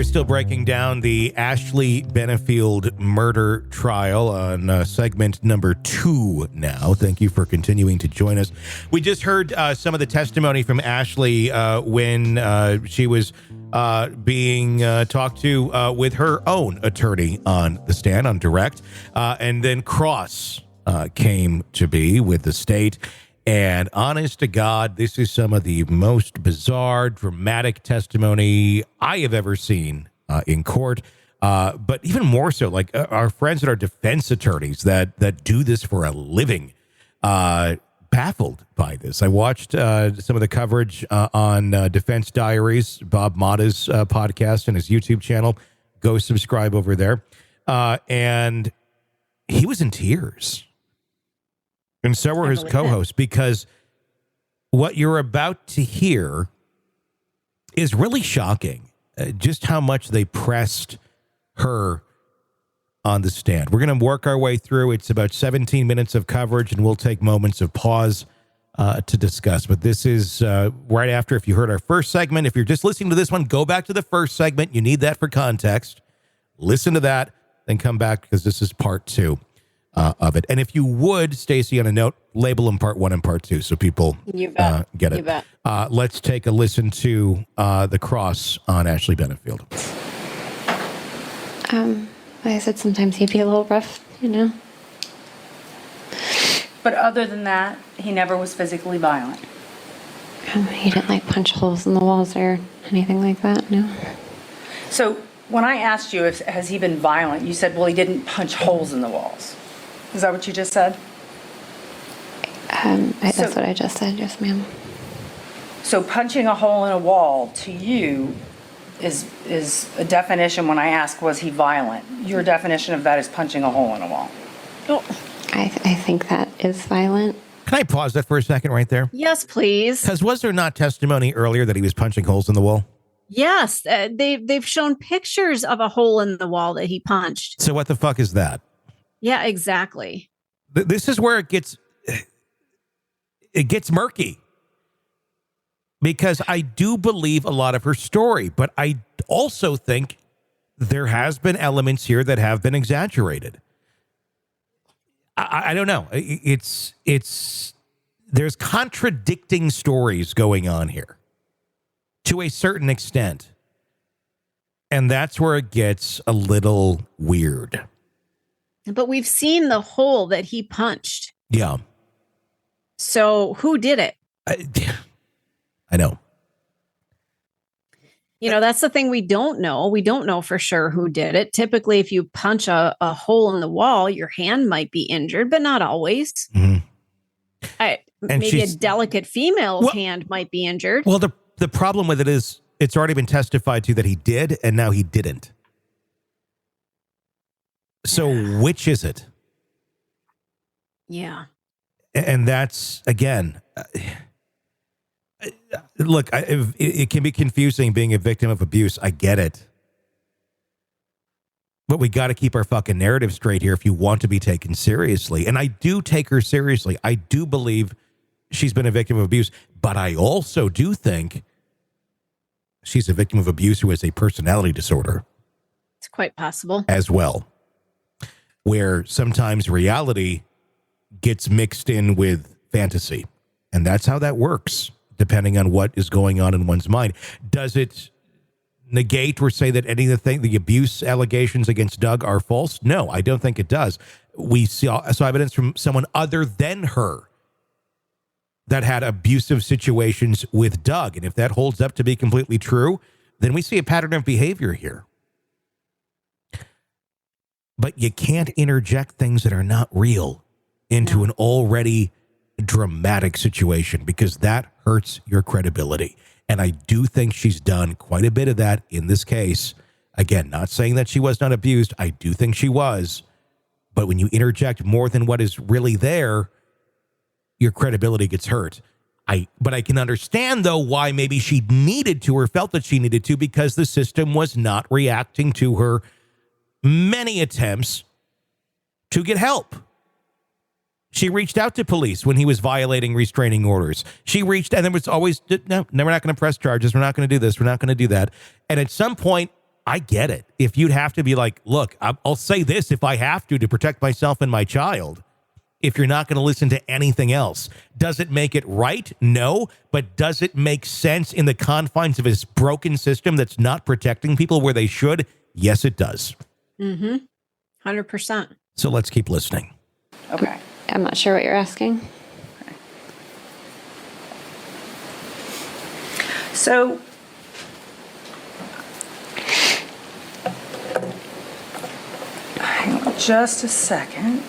We're still breaking down the Ashley Benefield murder trial on segment number 2 now. Thank you for continuing to join us. We just heard some of the testimony from Ashley when she was being talked to with her own attorney on the stand, on direct. And then Cross came to be with the state. And honest to God, this is some of the most bizarre, dramatic testimony I have ever seen in court. But even more so, like our friends that are defense attorneys that do this for a living, baffled by this. I watched some of the coverage on Defense Diaries, Bob Motta's podcast and his YouTube channel. Go subscribe over there. And he was in tears. And so were his co-hosts, because what you're about to hear is really shocking, just how much they pressed her on the stand. We're going to work our way through. It's about 17 minutes of coverage, and we'll take moments of pause to discuss. But this is right after, if you heard our first segment. If you're just listening to this one, go back to the first segment. You need that for context. Listen to that, then come back, because this is part 2. Of it. And if you would, Stacey, on a note, label them part 1 and part 2 so people get it. You bet. Let's take a listen to the cross on Ashley Benefield. Like I said, sometimes he'd be a little rough, you know. But other than that, he never was physically violent. He didn't like punch holes in the walls or anything like that, no. So when I asked you, has he been violent, you said, well, he didn't punch holes in the walls. Is that what you just said? That's what I just said, yes, ma'am. So punching a hole in a wall to you is a definition. When I ask, was he violent? Your definition of that is punching a hole in a wall. Oh. I think that is violent. Can I pause that for a second right there? Yes, please. Because was there not testimony earlier that he was punching holes in the wall? Yes, they've shown pictures of a hole in the wall that he punched. So what the fuck is that? Yeah, exactly. This is where it gets murky. Because I do believe a lot of her story, but I also think there has been elements here that have been exaggerated. I don't know. There's contradicting stories going on here to a certain extent. And that's where it gets a little weird. But we've seen the hole that he punched. Yeah. So who did it? I know. You know, that's the thing we don't know. We don't know for sure who did it. Typically, if you punch a hole in the wall, your hand might be injured, but not always. Mm-hmm. Maybe a delicate female's hand might be injured. Well, the problem with it is it's already been testified to that he did, and now he didn't. So which is it? Yeah. And that's, again, look, it can be confusing being a victim of abuse. I get it. But we got to keep our fucking narrative straight here if you want to be taken seriously. And I do take her seriously. I do believe she's been a victim of abuse. But I also do think she's a victim of abuse who has a personality disorder. It's quite possible. As well. Where sometimes reality gets mixed in with fantasy. And that's how that works, depending on what is going on in one's mind. Does it negate or say that any of the abuse allegations against Doug are false? No, I don't think it does. We saw evidence from someone other than her that had abusive situations with Doug. And if that holds up to be completely true, then we see a pattern of behavior here. But you can't interject things that are not real into an already dramatic situation, because that hurts your credibility. And I do think she's done quite a bit of that in this case. Again, not saying that she was not abused. I do think she was. But when you interject more than what is really there, your credibility gets hurt. But I can understand, though, why maybe she needed to or felt that she needed to, because the system was not reacting to her many attempts to get help. She reached out to police when he was violating restraining orders. She reached, and there was always, no, we're not going to press charges. We're not going to do this. We're not going to do that. And at some point, I get it. If you'd have to be like, look, I'll say this if I have to protect myself and my child. If you're not going to listen to anything else, does it make it right? No. But does it make sense in the confines of this broken system that's not protecting people where they should? Yes, it does. 100%. So let's keep listening. Okay. I'm not sure what you're asking. So hang on just a second.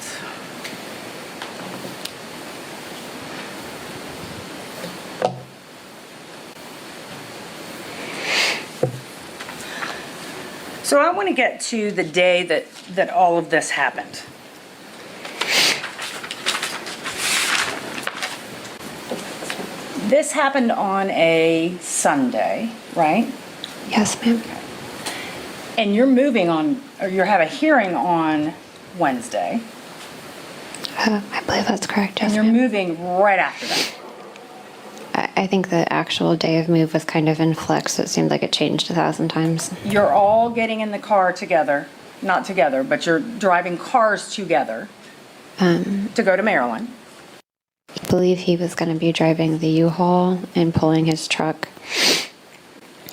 So I want to get to the day that all of this happened. This happened on a Sunday, right? Yes, ma'am. And you're moving on, or you have a hearing on Wednesday, I believe that's correct. and Yes, you're ma'am. moving right after that. I think the actual day of move was kind of in flux. So it seemed like it changed 1,000 times. You're all getting in the car together, not together, but you're driving cars together to go to Maryland. I believe he was going to be driving the U-Haul and pulling his truck.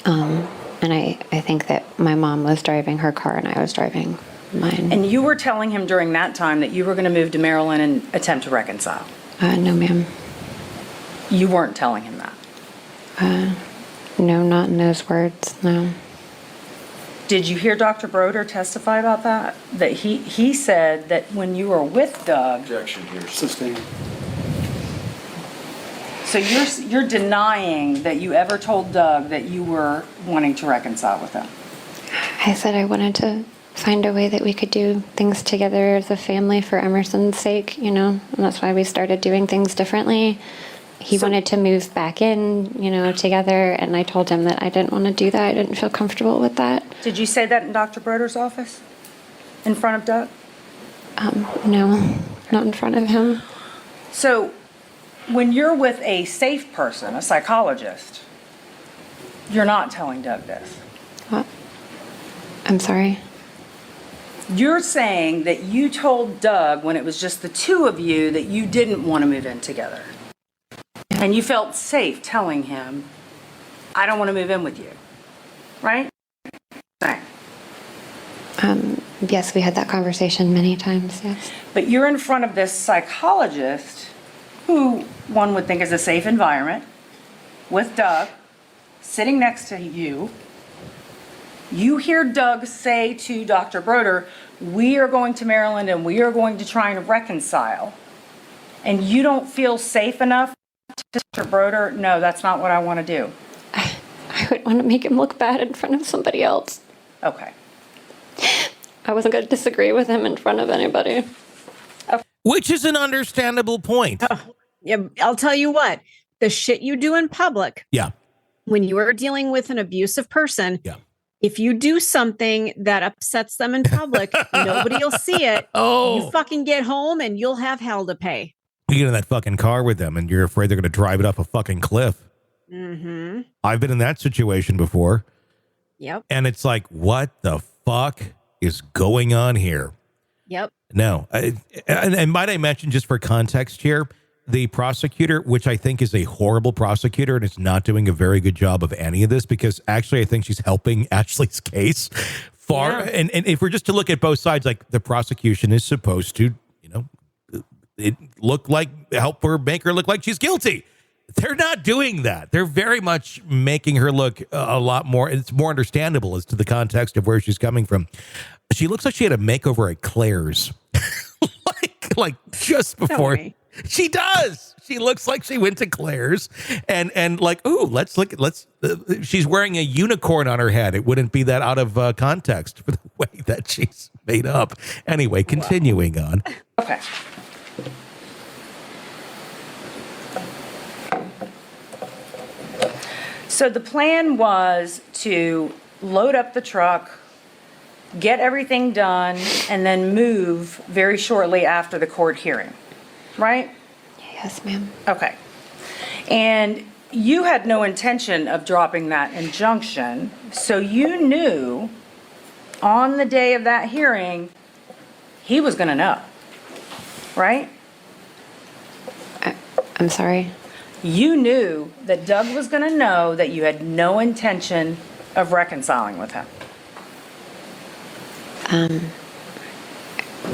And I think that my mom was driving her car and I was driving mine. And you were telling him during that time that you were going to move to Maryland and attempt to reconcile. No, ma'am. You weren't telling him that. No, not in those words, no. Did you hear Dr. Broder testify about that? That he said that when you were with Doug, Objection here. Sustained. so you're denying that you ever told Doug that you were wanting to reconcile with him. I said I wanted to find a way that we could do things together as a family for Emerson's sake, you know, and that's why we started doing things differently. He wanted to move back in, you know, together, and I told him that I didn't want to do that. I didn't feel comfortable with that. Did you say that in Dr. Broder's office? In front of Doug? No, not in front of him. So when you're with a safe person, a psychologist, you're not telling Doug this. What? I'm sorry. You're saying that you told Doug when it was just the two of you that you didn't want to move in together. And you felt safe telling him, I don't want to move in with you. Right? Right. Yes, we had that conversation many times, yes. But you're in front of this psychologist who one would think is a safe environment with Doug sitting next to you. You hear Doug say to Dr. Broder, we are going to Maryland and we are going to try and reconcile. And you don't feel safe enough to Dr. Broder, no, that's not what I want to do. I would want to make him look bad in front of somebody else. Okay. I wasn't going to disagree with him in front of anybody. Which is an understandable point. Yeah, I'll tell you what, the shit you do in public, Yeah. when you are dealing with an abusive person, Yeah. if you do something that upsets them in public, nobody will see it. Oh. You fucking get home and you'll have hell to pay. You get in that fucking car with them and you're afraid they're going to drive it off a fucking cliff. Mm-hmm. I've been in that situation before. Yep. And it's like, what the fuck is going on here? Yep. No. And might I mention, just for context here, the prosecutor, which I think is a horrible prosecutor and is not doing a very good job of any of this, because actually I think she's helping Ashley's case far. Yeah. And if we're just to look at both sides, like the prosecution is supposed to, you know, it look like, help her make her look like she's guilty. They're not doing that. They're very much making her look a lot more. It's more understandable as to the context of where she's coming from. She looks like she had a makeover at Claire's, like just before. She does. She looks like she went to Claire's and like, ooh, let's look at, she's wearing a unicorn on her head. It wouldn't be that out of context for the way that she's made up. Anyway, continuing on. Okay. So the plan was to load up the truck, get everything done, and then move very shortly after the court hearing, right? Yes, ma'am. Okay. And you had no intention of dropping that injunction, so you knew on the day of that hearing, he was going to know, right? I'm sorry. You knew that Doug was going to know that you had no intention of reconciling with him.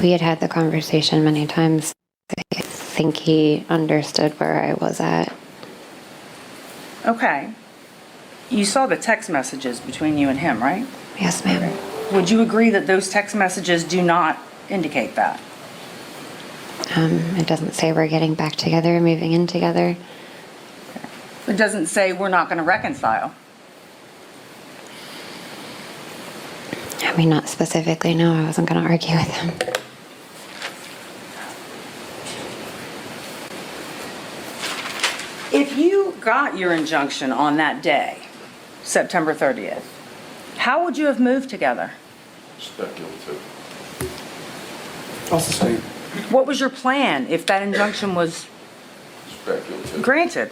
We had the conversation many times. I think he understood where I was at. Okay. You saw the text messages between you and him, right? Yes, ma'am. Would you agree that those text messages do not indicate that? It doesn't say we're getting back together, moving in together. It doesn't say we're not going to reconcile. I mean, not specifically, no. I wasn't going to argue with him. If you got your injunction on that day, September 30th, how would you have moved together? Speculative. I'll sustain. What was your plan if that injunction was Speculative. granted?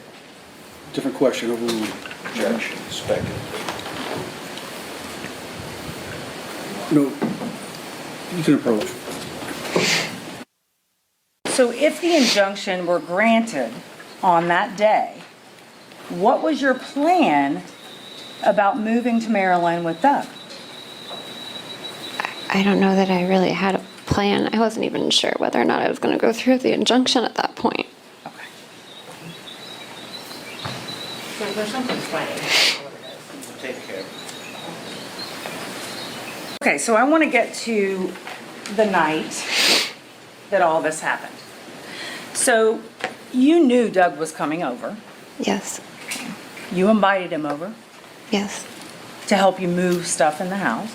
Different question. Overruled. Objection. Speculative. No, you can approach. So if the injunction were granted on that day, what was your plan about moving to Maryland with Doug? I don't know that I really had a plan. I wasn't even sure whether or not I was going to go through the injunction at that point. Okay. There's something funny. Take care. Okay, so I want to get to the night that all this happened. So you knew Doug was coming over. Yes. You invited him over Yes. to help you move stuff in the house,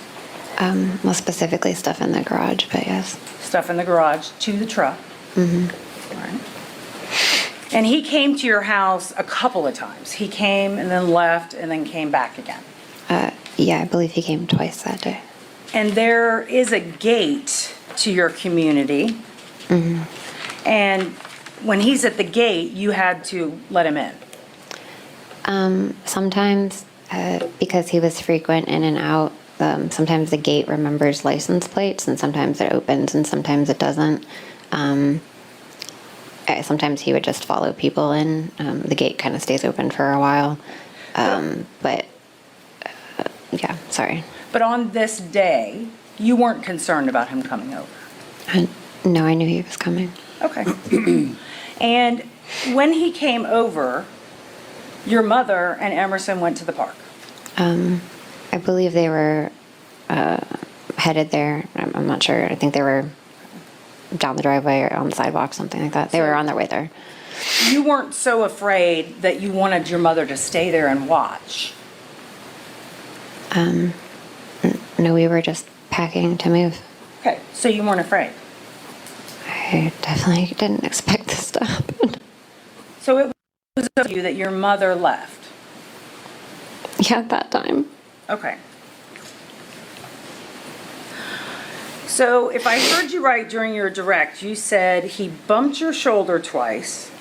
Well, specifically stuff in the garage, but yes. stuff in the garage to the truck. Mm-hmm. All right. And he came to your house a couple of times. He came and then left and then came back again. Yeah, I believe he came twice that day. And there is a gate to your community. And when he's at the gate, you had to let him in. Sometimes, because he was frequent in and out, sometimes the gate remembers license plates, and sometimes it opens and sometimes it doesn't. Sometimes he would just follow people in. The gate kind of stays open for a while. But, yeah, sorry. But on this day, you weren't concerned about him coming over. No, I knew he was coming. Okay. And when he came over, your mother and Emerson went to the park. I believe they were headed there. I'm not sure. I think they were down the driveway or on the sidewalk, something like that. They were on their way there. You weren't so afraid that you wanted your mother to stay there and watch. No, we were just packing to move. Okay, so you weren't afraid. I definitely didn't expect this to happen. So it was of you that your mother left. Yeah, at that time. Okay. So if I heard you right during your direct, you said he bumped your shoulder twice.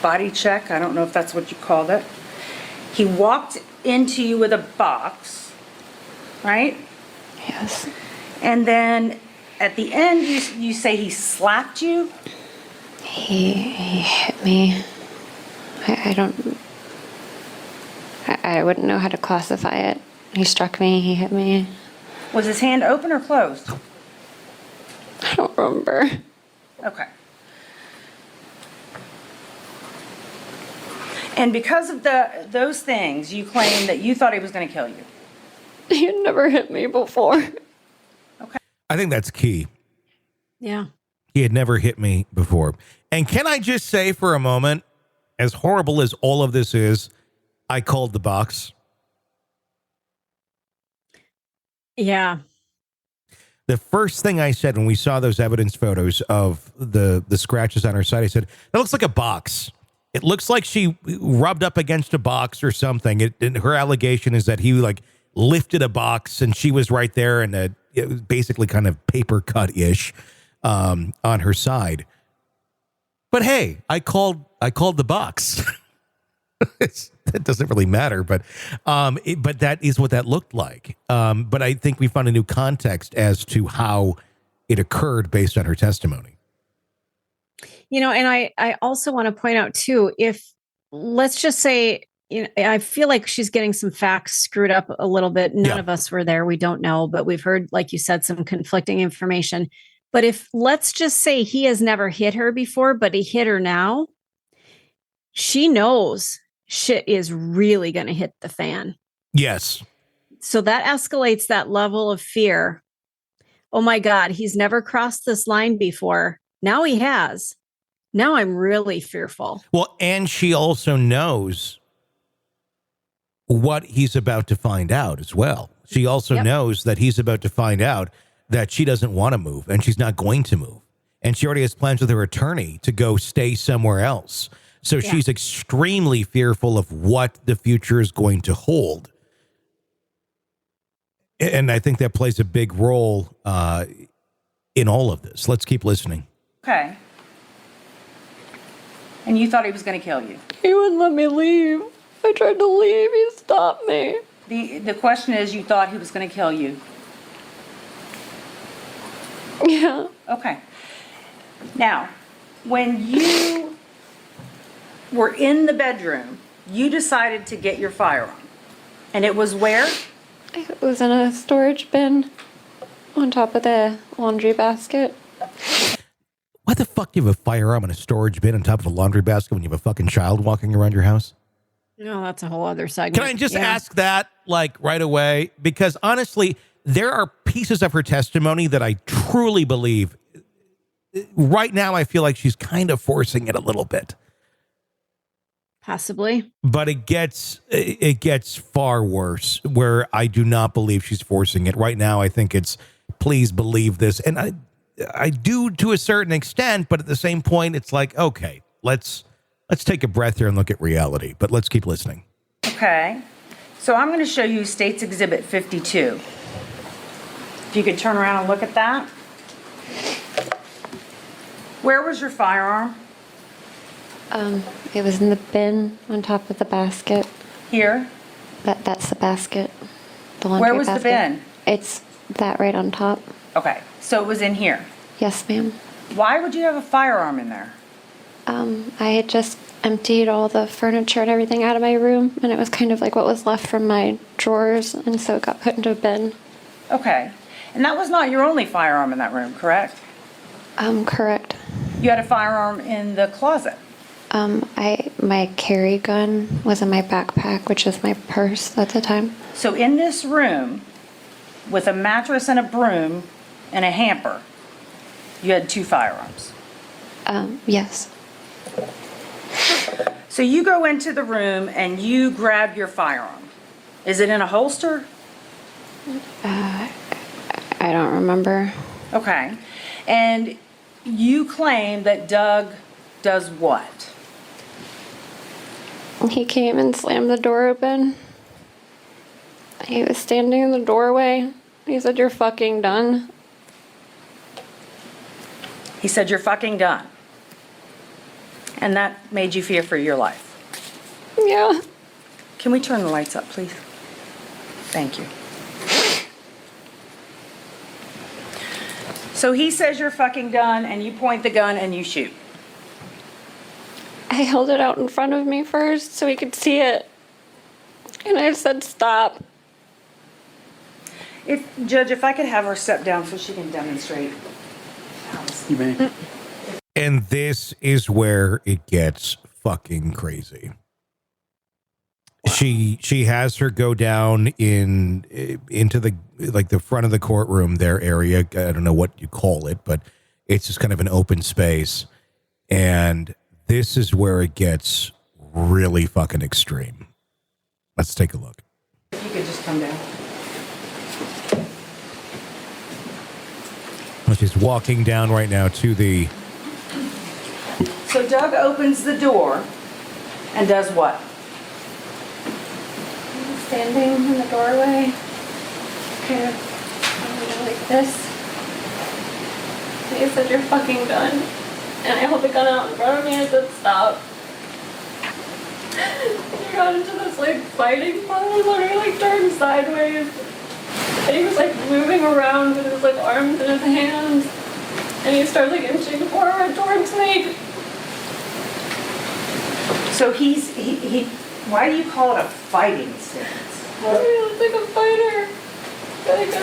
Body check, I don't know if that's what you called it. He walked into you with a box, right? Yes. And then at the end, you say he slapped you? He hit me. I wouldn't know how to classify it. He struck me, he hit me. Was his hand open or closed? I don't remember. Okay. And because of those things, you claim that you thought he was going to kill you. He had never hit me before. I think that's key. Yeah. He had never hit me before. And can I just say for a moment, as horrible as all of this is, I called the box. Yeah. The first thing I said when we saw those evidence photos of the scratches on her side, I said, that looks like a box. It looks like she rubbed up against a box or something. Her allegation is that he like lifted a box and she was right there, and it was basically kind of paper cut-ish on her side. But hey, I called the box. It doesn't really matter, but that is what that looked like. But I think we found a new context as to how it occurred based on her testimony. And I also want to point out too, if let's just say, I feel like she's getting some facts screwed up a little bit. None of us were there. We don't know, but we've heard, like you said, some conflicting information. But if let's just say he has never hit her before, but he hit her now, she knows shit is really going to hit the fan. Yes. So that escalates that level of fear. Oh my God, he's never crossed this line before. Now he has. Now I'm really fearful. Well, and she also knows what he's about to find out as well. She also knows that he's about to find out that she doesn't want to move and she's not going to move. And she already has plans with her attorney to go stay somewhere else. So she's extremely fearful of what the future is going to hold. And I think that plays a big role in all of this. Let's keep listening. Okay. And you thought he was going to kill you. He wouldn't let me leave. I tried to leave. He stopped me. The question is, you thought he was going to kill you. Yeah. Okay. Now, when you were in the bedroom, you decided to get your firearm. And it was where? It was in a storage bin on top of the laundry basket. Why the fuck do you have a firearm in a storage bin on top of a laundry basket when you have a fucking child walking around your house? No, that's a whole other segment. Can I just ask that, like, right away? Because honestly, there are pieces of her testimony that I truly believe. Right now, I feel like she's kind of forcing it a little bit. Possibly. But it gets far worse, where I do not believe she's forcing it. Right now, I think it's, please believe this. And I do to a certain extent, but at the same point, it's like, okay, let's take a breath here and look at reality. But let's keep listening. Okay. So I'm going to show you State's Exhibit 52. If you could turn around and look at that. Where was your firearm? It was in the bin on top of the basket. Here? That's the basket. The laundry Where was the basket. bin? It's that right on top. Okay. So it was in here. Yes, ma'am. Why would you have a firearm in there? I had just emptied all the furniture and everything out of my room, and it was kind of like what was left from my drawers, and so it got put into a bin. Okay. And that was not your only firearm in that room, correct? Correct. You had a firearm in the closet. My carry gun was in my backpack, which is my purse at the time. So in this room, with a mattress and a broom and a hamper, you had 2 firearms. Yes. So you go into the room and you grab your firearm. Is it in a holster? I don't remember. Okay. And you claim that Doug does what? He came and slammed the door open. He was standing in the doorway. He said, "You're fucking done." He said, "You're fucking done." And that made you fear for your life. Yeah. Can we turn the lights up, please? Thank you. So he says you're fucking done, and you point the gun and you shoot. I held it out in front of me first so he could see it. And I said, "Stop." Judge, if I could have her step down so she can demonstrate. You may. And this is where it gets fucking crazy. She has her go down into the front of the courtroom, their area. I don't know what you call it, but it's just kind of an open space. And this is where it gets really fucking extreme. Let's take a look. If you could just come down. She's walking down right now to the... So Doug opens the door and does what? Standing in the doorway, kind of like this. He said, "You're fucking done." And I held the gun out in front of me and said, "Stop." got into this like fighting pose where he like turned sideways. And he was like moving around with his like arms in his hands. And he started like inching forward towards me. So he why do you call it a fighting stance? He was like a fighter. Like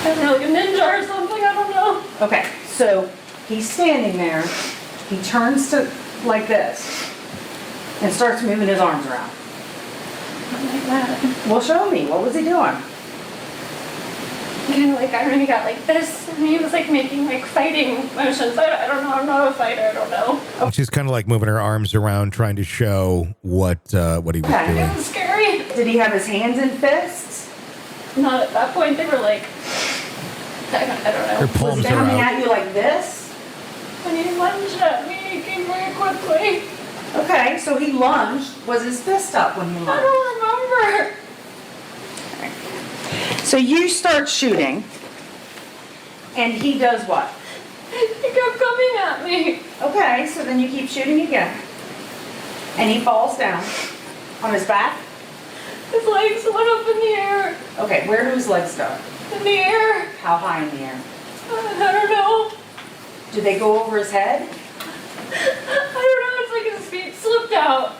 I don't know, like a ninja or something, I don't know. Okay, so he's standing there, he turns to like this and starts moving his arms around. Like that. Well, show me, what was he doing? Kind of like, I don't know, he got like this, and he was like making like fighting motions. I don't know, I'm not a fighter, I don't know. She's kind of like moving her arms around, trying to show what he was Okay. doing. It was scary. Did he have his hands in fists? Not at that point, they were like, I don't Her know. Was palms he are coming out. at you like this? When he lunged at me, he came very quickly. Okay, so he lunged. Was his fist up when he I lunged? don't remember. So you start shooting, and he does what? He kept coming at me. Okay, so then you keep shooting again. And he falls down on his back. His legs went up in the air. Okay, where do his legs go? In the air. How high in the air? I don't know. Do they go over his head? I don't know. It's like his feet slipped out.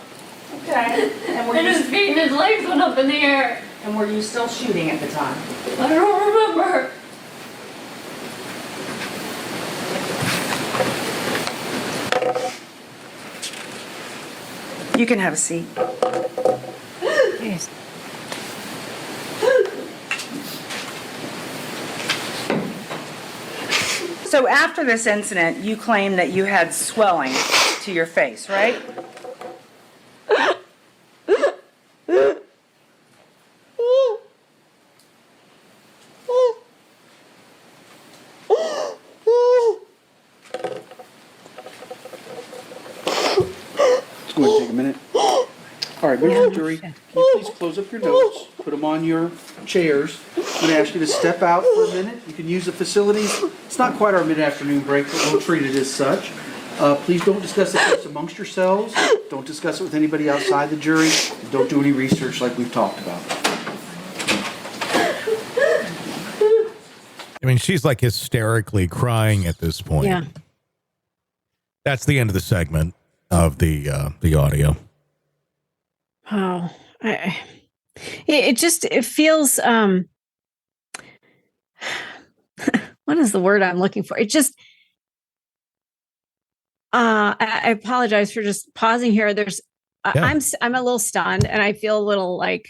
Okay. And his feet and his legs went up in the air. And were you still shooting at the time? I don't remember. You can have a seat. Yes. So after this incident, you claim that you had swelling to your face, right? It's going to take a minute. All right, Mr. Jury, can you please close up your notes, put them on your chairs. I'm going to ask you to step out for a minute. You can use the facilities. It's not quite our mid-afternoon break, but we'll treat it as such. Please don't discuss the case amongst yourselves. Don't discuss it with anybody outside the jury. And don't do any research like we've talked about. I mean, she's like hysterically crying at this point. Yeah. That's the end of the segment of the audio. Oh, it feels, what is the word I'm looking for? It just, I apologize for just pausing here. I'm a little stunned and I feel a little like,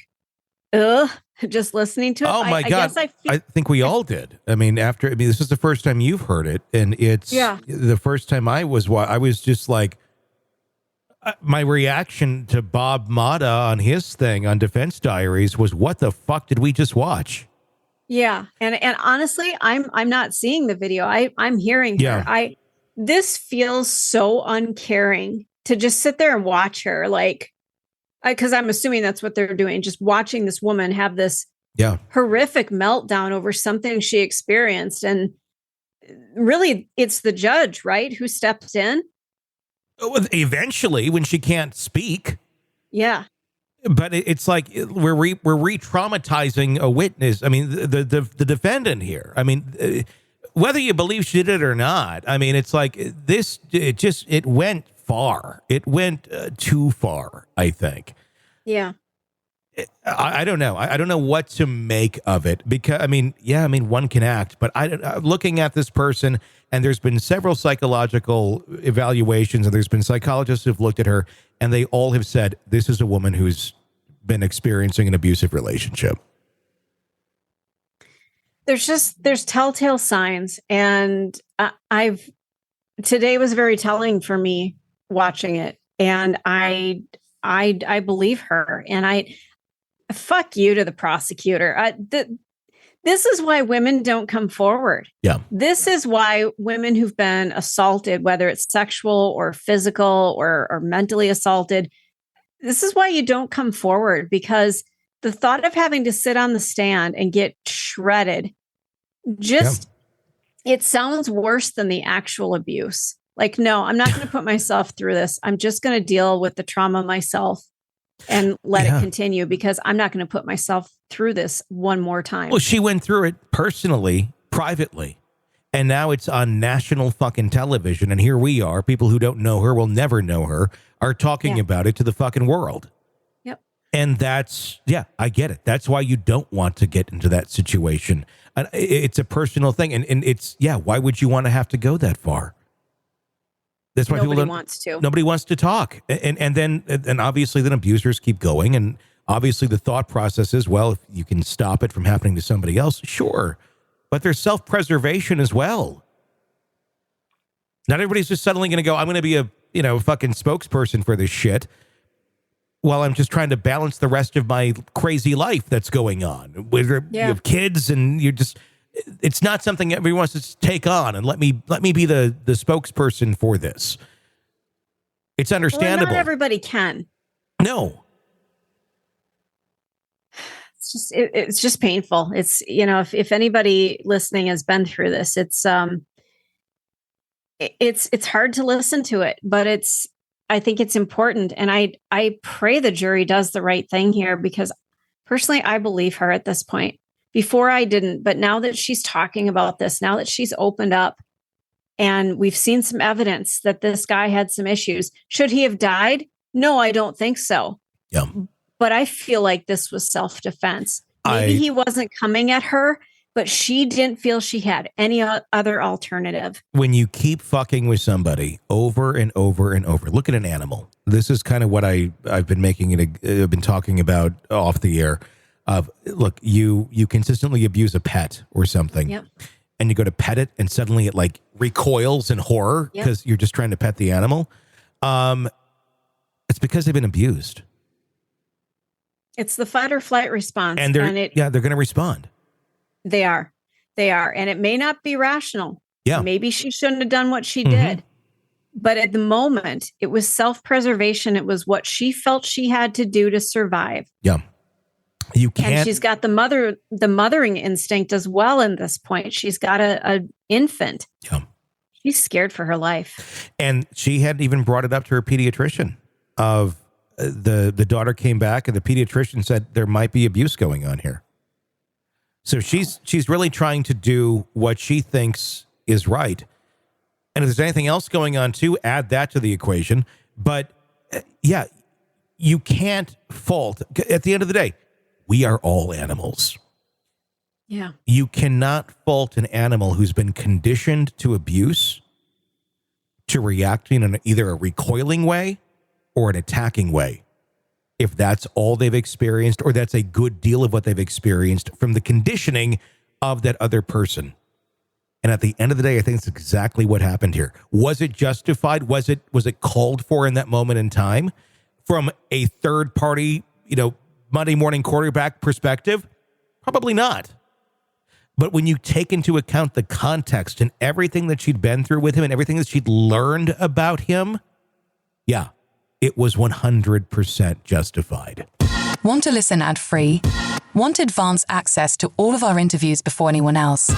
just listening to it. Oh my God. I think we all did. I mean, this is the first time you've heard it. And it's the first time I was just like, my reaction to Bob Mata on his thing on Defense Diaries was, what the fuck did we just watch? Yeah. And honestly, I'm not seeing the video. I'm hearing her. This feels so uncaring to just sit there and watch her, like, because I'm assuming that's what they're doing, just watching this woman have this horrific meltdown over something she experienced. And really, it's the judge, right, who steps in. Eventually, when she can't speak. Yeah. But it's like we're re-traumatizing a witness. I mean, the defendant here. I mean, whether you believe she did it or not, I mean, it's like this. It went far. It went too far, I think. Yeah. I don't know. I don't know what to make of it because, one can act, but looking at this person, and there's been several psychological evaluations, and there's been psychologists who've looked at her, and they all have said, this is a woman who's been experiencing an abusive relationship. There's telltale signs. And today was very telling for me watching it. And I believe her, and fuck you to the prosecutor. This is why women don't come forward. Yeah. This is why women who've been assaulted, whether it's sexual or physical or mentally assaulted, this is why you don't come forward, because the thought of having to sit on the stand and get shredded, it sounds worse than the actual abuse. Like, no, I'm not going to put myself through this. I'm just going to deal with the trauma myself and let it continue, because I'm not going to put myself through this one more time. Well, she went through it personally, privately, and now it's on national fucking television. And here we are, people who don't know her, will never know her, are talking about it to the fucking world. Yep. And that's, I get it. That's why you don't want to get into that situation. And it's a personal thing. And it's, why would you want to have to go that far? That's why Nobody wants to. Nobody wants to talk. And then obviously then abusers keep going. And obviously the thought process is, well, if you can stop it from happening to somebody else, sure. But there's self-preservation as well. Not everybody's just suddenly going to go, I'm going to be a, fucking spokesperson for this shit while I'm just trying to balance the rest of my crazy life that's going on. Where you have kids and you're just, it's not something everyone wants to take on and let me be the spokesperson for this. It's understandable. Well, not everybody can. No. It's just painful. It's, if anybody listening has been through this, it's hard to listen to it, but I think it's important. And I pray the jury does the right thing here, because personally, I believe her at this point. Before I didn't, but now that she's talking about this, now that she's opened up and we've seen some evidence that this guy had some issues. Should he have died? No, I don't think so. Yeah. But I feel like this was self-defense. Maybe he wasn't coming at her, but she didn't feel she had any other alternative. When you keep fucking with somebody over and over and over, look at an animal. This is kind of what I've been I've been talking about off the air. Look, you consistently abuse a pet or something, and you go to pet it, and suddenly it like recoils in horror because you're just trying to pet the animal. It's because they've been abused. It's the fight or flight response, and they're going to respond. They are, and it may not be rational. Yeah, maybe she shouldn't have done what she did, but at the moment, it was self-preservation. It was what she felt she had to do to survive. Yeah. You can't. And she's got the mothering instinct as well. In this point, she's got a infant. Yeah, she's scared for her life. And she hadn't even brought it up to her pediatrician. Of the daughter came back, and the pediatrician said there might be abuse going on here. So she's really trying to do what she thinks is right. And if there's anything else going on too, add that to the equation. But you can't fault. At the end of the day, we are all animals. Yeah. You cannot fault an animal who's been conditioned to abuse to react in either a recoiling way or an attacking way. If that's all they've experienced, or that's a good deal of what they've experienced from the conditioning of that other person. And at the end of the day, I think it's exactly what happened here. Was it justified? Was it called for in that moment in time from a third party, Monday morning quarterback perspective? Probably not. But when you take into account the context and everything that she'd been through with him and everything that she'd learned about him, it was 100% justified. Want to listen ad-free? Want advanced access to all of our interviews before anyone else?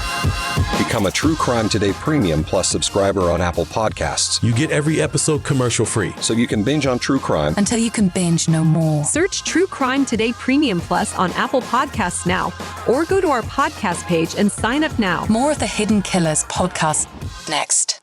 Become a True Crime Today Premium Plus subscriber on Apple Podcasts. You get every episode commercial-free. So you can binge on true crime until you can binge no more. Search True Crime Today Premium Plus on Apple Podcasts now, or go to our podcast page and sign up now. More of the Hidden Killers podcast next.